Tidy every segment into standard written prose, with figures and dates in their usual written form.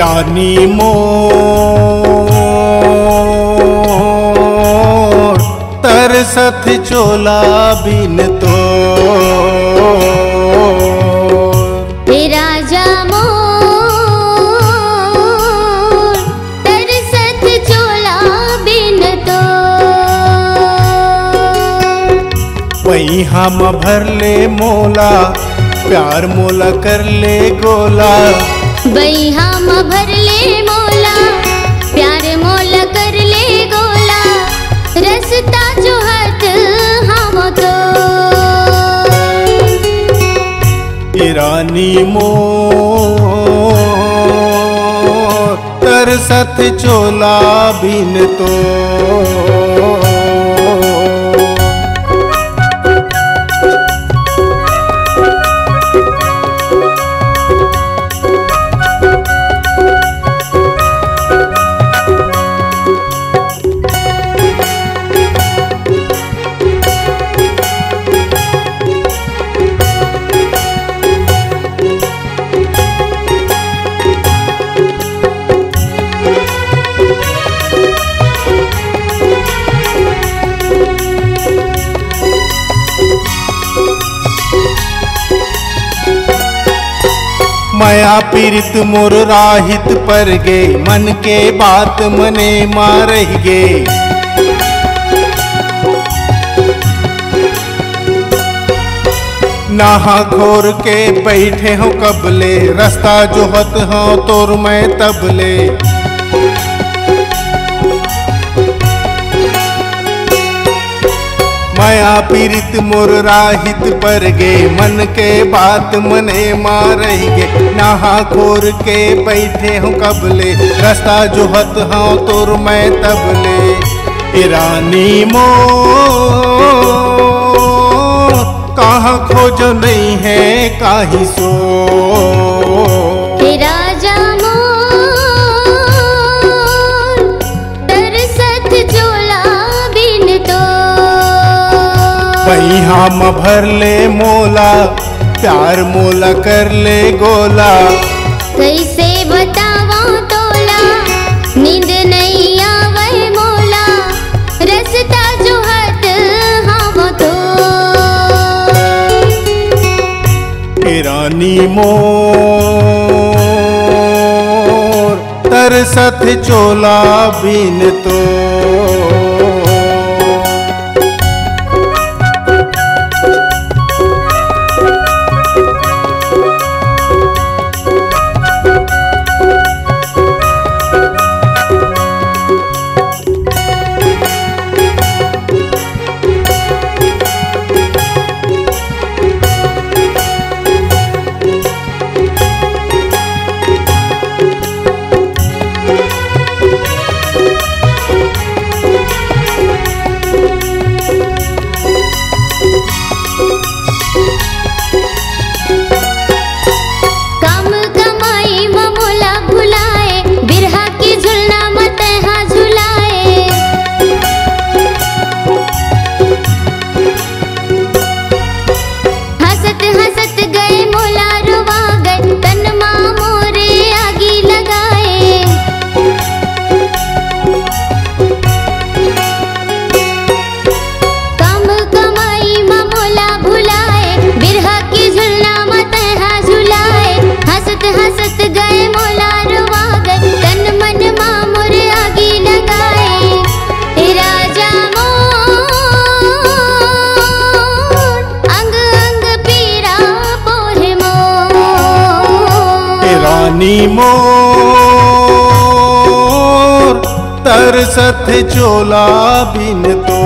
रानी मोर तरसत चोला बिन तो राजा मोर तरसत चोला बिन तो वही हम भर ले मोला प्यार मोला कर ले गोला बई हम भर ले मोला प्यार मोला कर ले गोला रसता जो हत हम तो रानी मोर तरसत चोला बिन तो माया पीरित मोर राहित पर गे मन के बात मने मार गे नहा घोर के बैठे हो कबले रास्ता जो हत हो तोर मैं तबले माया पीरित मोर राहित पर गे मन के बात मने मार गे नहा खोर के बैठे हूँ कबले रास्ता जो हत हूँ तोर मैं तबले रानी मोर कहाँ खोज नहीं है काही सो राजा मोर तरसत चोला बिन तो वही हम भर ले मोला प्यार मोला कर ले गोला कैसे बतावा तोला नींद नहीं आवे मोला रसता जो हत हम तो रानी मोर तरसत चोला बिन तो रानी मोर तरसत चोला बिन तो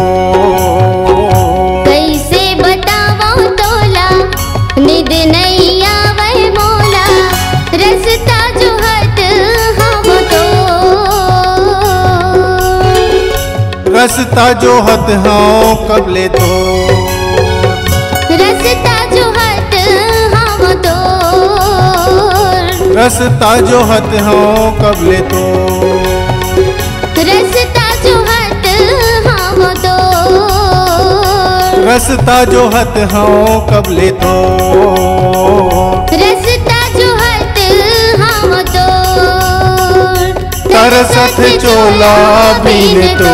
कैसे बतावा तोला नींद नहीं आवे मोला रसता जो हत हम तो रसता जो हत हाँ कबले तो रसता जो हत हम तो रसता जो हत हाँ कबले तो रसता जो हत हम तो रसता जो हत हाँ कबले तो रसता जो हत हम तो बरसत चोला बिन तो